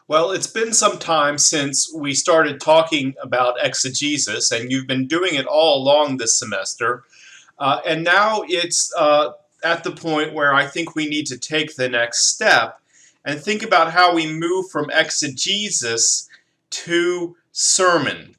Well, it's been some time since we started talking about exegesis, and you've been doing it all along this semester. And now it's at the point where I think we need to take the next step and think about how we move from exegesis to sermon.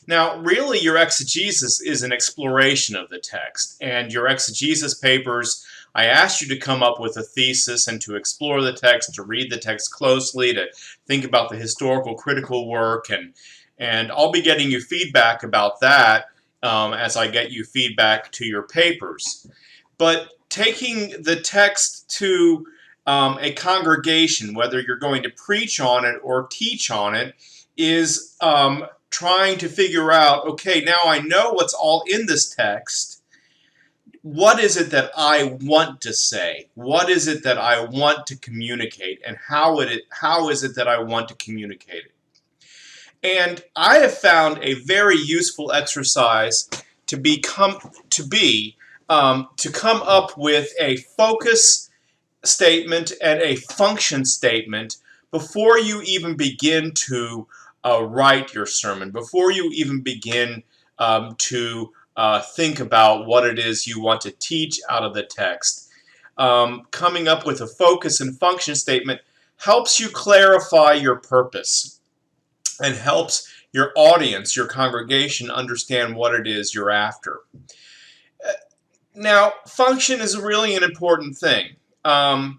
Now, really, your exegesis is an exploration of the text, and your exegesis papers, I asked you to come up with a thesis and to explore the text, to read the text closely, to think about the historical critical work, and I'll be getting you feedback about that as I get you feedback to your papers. But taking the text to a congregation, whether you're going to preach on it or teach on it, is trying to figure out, okay, now I know what's all in this text. What is it that I want to say? What is it that I want to communicate? And how is it that I want to communicate it? And I have found a very useful exercise to come up with a focus statement and a function statement before you even begin to write your sermon, before you even begin to think about what it is you want to teach out of the text. Coming up with a focus and function statement helps you clarify your purpose and helps your audience, your congregation, understand what it is you're after. Now, function is really an important thing. I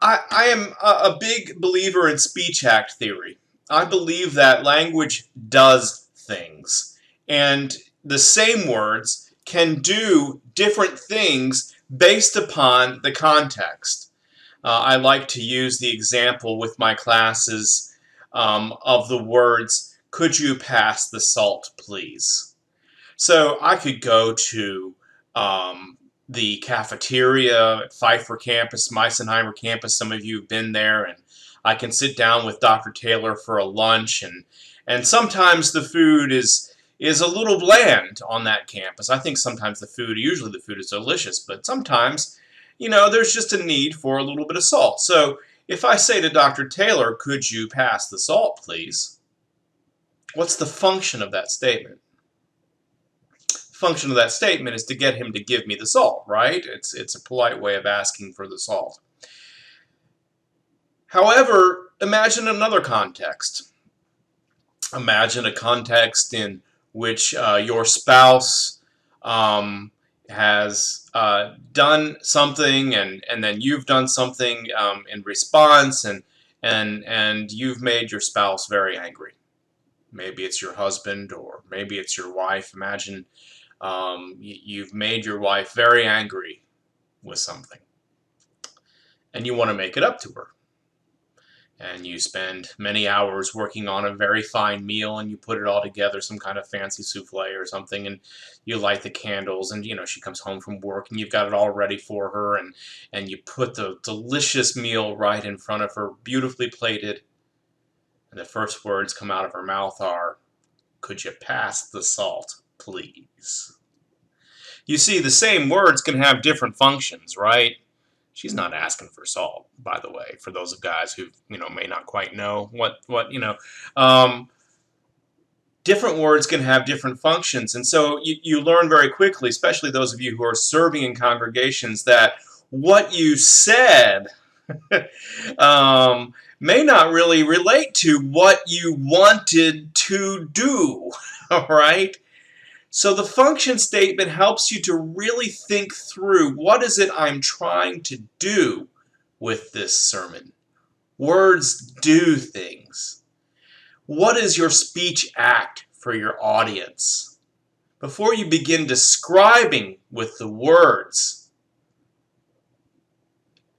am a big believer in speech act theory. I believe that language does things, and the same words can do different things based upon the context. I like to use the example with my classes of the words, "Could you pass the salt, please?" So I could go to the cafeteria at Pfeiffer campus, Meisenheimer campus. Some of you have been there, and I can sit down with Dr. Taylor for a lunch, and sometimes the food is a little bland on that campus. I think sometimes usually the food is delicious, but sometimes, there's just a need for a little bit of salt. So if I say to Dr. Taylor, "Could you pass the salt, please?" What's the function of that statement? Function of that statement is to get him to give me the salt, right? It's a polite way of asking for the salt. However, imagine another context. Imagine a context in which your spouse has done something, and then you've done something in response, and you've made your spouse very angry. Maybe it's your husband, or maybe it's your wife. Imagine you've made your wife very angry with something, and you want to make it up to her. And you spend many hours working on a very fine meal, and you put it all together, some kind of fancy souffle or something, and you light the candles, and she comes home from work, and you've got it all ready for her, and you put the delicious meal right in front of her, beautifully plated, and the first words come out of her mouth are, "Could you pass the salt, please?" You see, the same words can have different functions, right? She's not asking for salt, by the way, for those of guys who, may not quite know different words can have different functions. And so you learn very quickly, especially those of you who are serving in congregations, that what you said may not really relate to what you wanted to do, all right? So the function statement helps you to really think through, what is it I'm trying to do with this sermon? Words do things. What is your speech act for your audience? Before you begin describing with the words,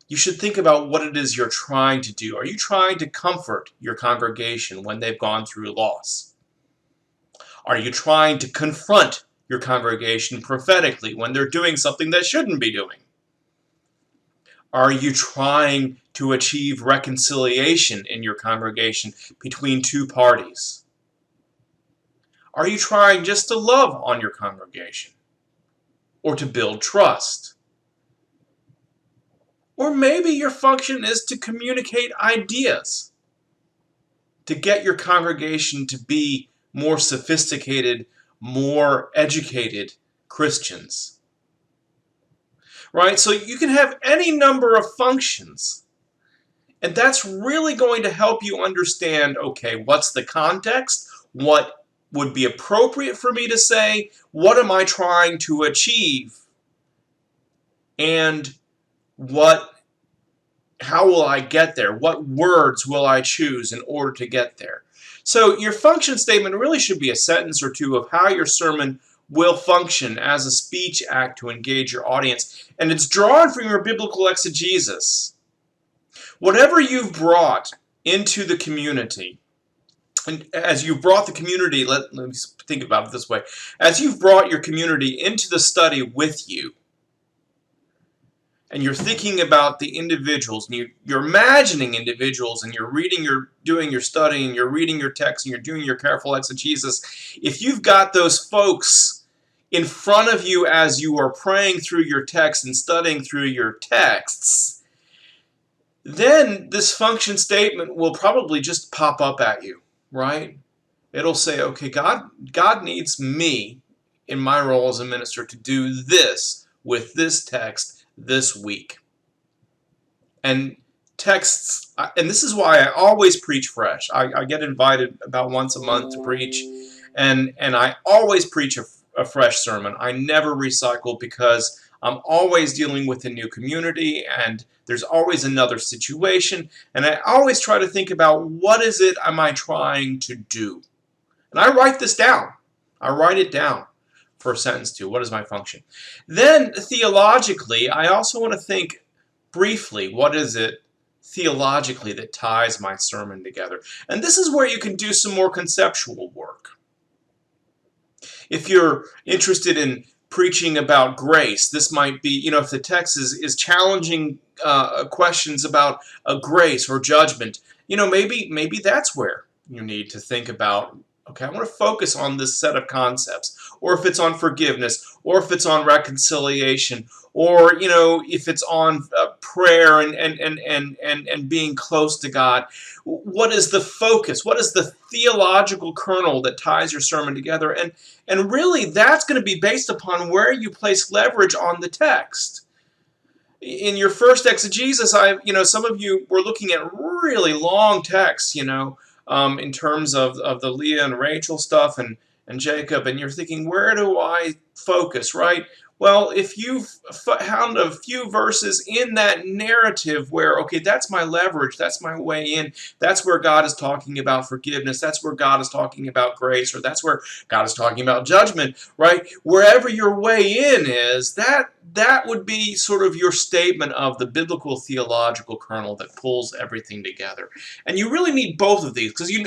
you should think about what it is you're trying to do. Are you trying to comfort your congregation when they've gone through loss? Are you trying to confront your congregation prophetically when they're doing something they shouldn't be doing? Are you trying to achieve reconciliation in your congregation between two parties? Are you trying just to love on your congregation or to build trust? Or maybe your function is to communicate ideas, to get your congregation to be more sophisticated, more educated Christians. Right? So you can have any number of functions. And that's really going to help you understand, okay, what's the context? What would be appropriate for me to say? What am I trying to achieve? And how will I get there? What words will I choose in order to get there? So your function statement really should be a sentence or two of how your sermon will function as a speech act to engage your audience. And it's drawn from your biblical exegesis. Whatever you've brought into the community, and as you've brought the community, let me think about it this way, as you've brought your community into the study with you, and you're thinking about the individuals, and you're imagining individuals, and you're doing your study, and you're reading your text, and you're doing your careful exegesis, if you've got those folks in front of you as you are praying through your text and studying through your texts, then this function statement will probably just pop up at you, right? It'll say, okay, God needs me in my role as a minister to do this with this text this week. And texts, and this is why I always preach fresh. I get invited about once a month to preach, and I always preach a fresh sermon. I never recycle because I'm always dealing with a new community, and there's always another situation, and I always try to think about what is it am I trying to do. And I write this down. I write it down for a sentence too. What is my function? Then theologically, I also want to think briefly, what is it theologically that ties my sermon together? And this is where you can do some more conceptual work. If you're interested in preaching about grace, this might be, if the text is challenging questions about grace or judgment, maybe that's where you need to think about, okay, I want to focus on this set of concepts. Or if it's on forgiveness, or if it's on reconciliation, or if it's on prayer and being close to God. What is the focus? What is the theological kernel that ties your sermon together? And really, that's going to be based upon where you place leverage on the text. In your first exegesis, some of you were looking at really long texts, in terms of the Leah and Rachel stuff and Jacob, and you're thinking, where do I focus, right? Well, if you've found a few verses in that narrative where, okay, that's my leverage, that's my way in, that's where God is talking about forgiveness, that's where God is talking about grace, or that's where God is talking about judgment, right? Wherever your way in is, that would be sort of your statement of the biblical theological kernel that pulls everything together. And you really need both of these, because you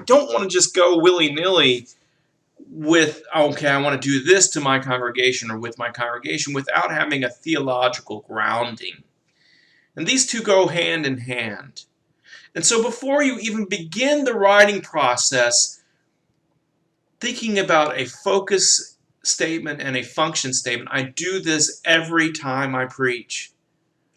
don't want to just go willy-nilly with, okay, I want to do this to my congregation or with my congregation without having a theological grounding. And these two go hand in hand. And so before you even begin the writing process, thinking about a focus statement and a function statement, I do this every time I preach.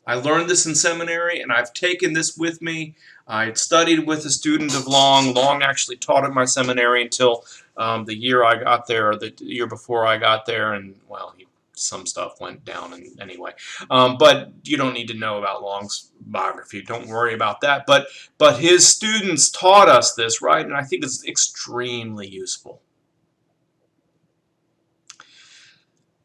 I learned this in seminary, and I've taken this with me. I studied with a student of Long. Long actually taught at my seminary until the year I got there, or the year before I got there, and, well, some stuff went down anyway. But you don't need to know about Long's biography. Don't worry about that. But his students taught us this, right? And I think it's extremely useful.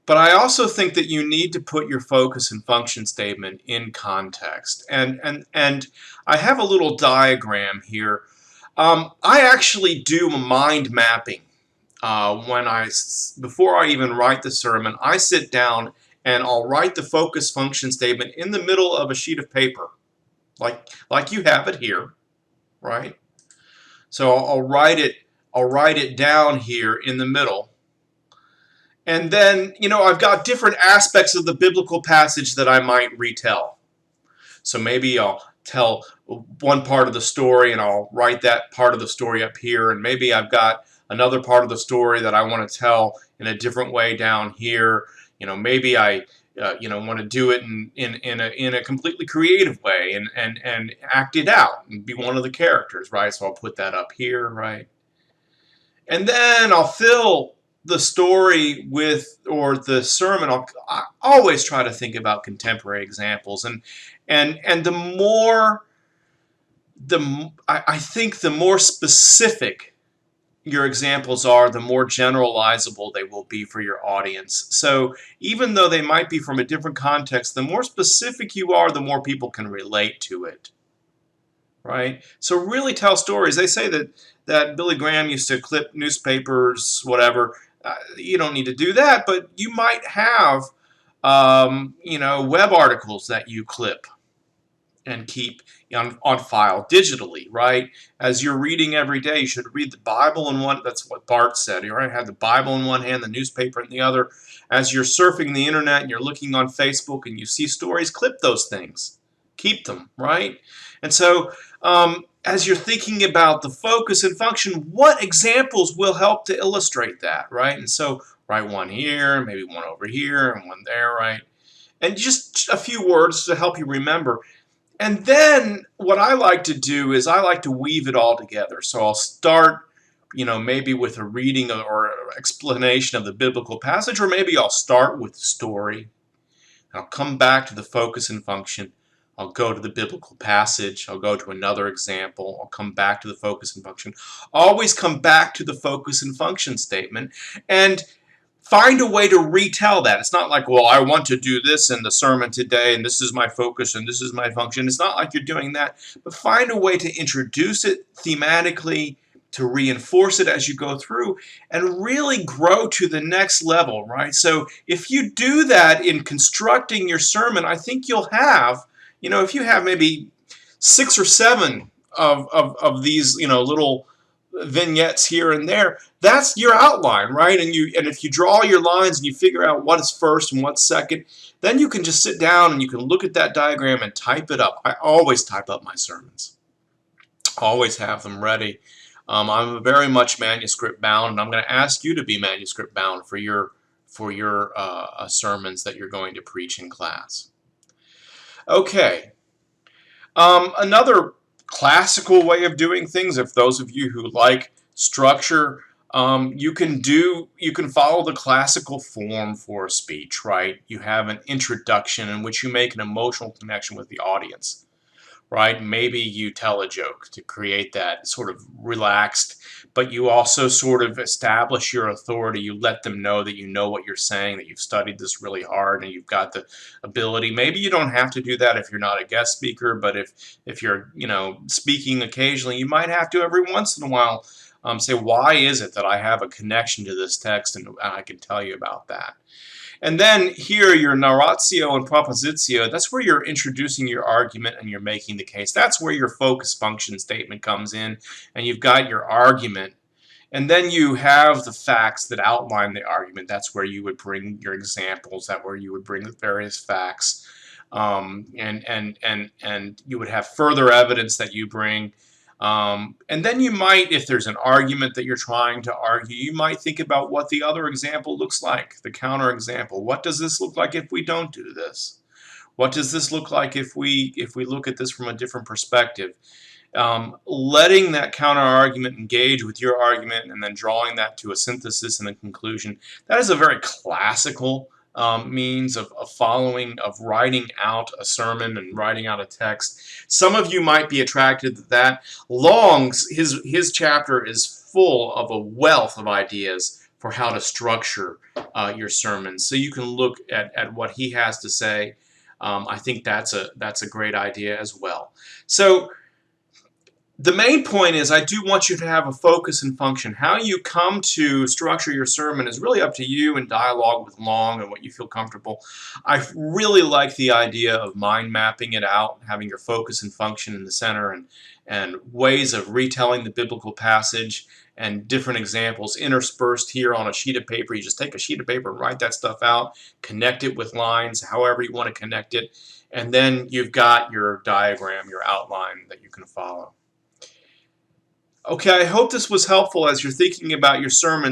But I also think that you need to put your focus and function statement in context. And I have a little diagram here. I actually do mind mapping before I even write the sermon. I sit down and I'll write the focus function statement in the middle of a sheet of paper, like you have it here, right? So I'll write it down here in the middle. And then, I've got different aspects of the biblical passage that I might retell. So maybe I'll tell one part of the story and I'll write that part of the story up here. And maybe I've got another part of the story that I want to tell in a different way down here. Maybe I want to do it in a completely creative way and act it out and be one of the characters, right? So I'll put that up here, right? And then I'll fill the story with, or the sermon, I always try to think about contemporary examples, and the more I think the more specific your examples are, the more generalizable they will be for your audience. So even though they might be from a different context, the more specific you are, the more people can relate to it, right? So really tell stories. They say that Billy Graham used to clip newspapers, whatever. You don't need to do that, but you might have web articles that you clip and keep on file digitally, right? As you're reading every day, you should read the Bible in one. That's what Bart said. You have the Bible in one hand, the newspaper in the other. As you're surfing the internet and you're looking on Facebook and you see stories, clip those things, keep them, right? And so as you're thinking about the focus and function, what examples will help to illustrate that, right? And so write one here, maybe one over here, and one there, right? And just a few words to help you remember. And then what I like to do is I like to weave it all together. So I'll start, maybe with a reading or explanation of the biblical passage, or maybe I'll start with the story. I'll come back to the focus and function. I'll go to the biblical passage. I'll go to another example. I'll come back to the focus and function. Always come back to the focus and function statement and find a way to retell that. It's not like, well, I want to do this in the sermon today, and this is my focus, and this is my function. It's not like you're doing that, but find a way to introduce it thematically, to reinforce it as you go through, and really grow to the next level, right? So if you do that in constructing your sermon, I think you'll have, if you have maybe 6 or 7 of these, little vignettes here and there, that's your outline, right? And if you draw your lines and you figure out what is first and what's second, then you can just sit down and you can look at that diagram and type it up. I always type up my sermons. Always have them ready. I'm very much manuscript bound, and I'm going to ask you to be manuscript bound for your sermons that you're going to preach in class. Okay. Another classical way of doing things, if those of you who like structure, you can follow the classical form for a speech, right? You have an introduction in which you make an emotional connection with the audience, right? Maybe you tell a joke to create that sort of relaxed, but you also sort of establish your authority. You let them know that you know what you're saying, that you've studied this really hard, and you've got the ability. Maybe you don't have to do that if you're not a guest speaker, but if you're speaking occasionally, you might have to every once in a while say, why is it that I have a connection to this text, and I can tell you about that. And then here, your narratio and propositio, that's where you're introducing your argument and you're making the case. That's where your focus function statement comes in, and you've got your argument. And then you have the facts that outline the argument. That's where you would bring your examples, that's where you would bring the various facts. And you would have further evidence that you bring. And then you might, if there's an argument that you're trying to argue, you might think about what the other example looks like, the counter example. What does this look like if we don't do this? What does this look like if we look at this from a different perspective? Letting that counter argument engage with your argument and then drawing that to a synthesis and a conclusion. That is a very classical means of writing out a sermon and writing out a text. Some of you might be attracted to that. Long's, his chapter is full of a wealth of ideas for how to structure your sermons. So you can look at what he has to say. I think that's a great idea as well. So the main point is I do want you to have a focus and function. How you come to structure your sermon is really up to you in dialogue with Long and what you feel comfortable. I really like the idea of mind mapping it out, having your focus and function in the center, and ways of retelling the biblical passage and different examples interspersed here on a sheet of paper. You just take a sheet of paper and write that stuff out, connect it with lines, however you want to connect it, and then you've got your diagram, your outline that you can follow. Okay, I hope this was helpful as you're thinking about your sermons.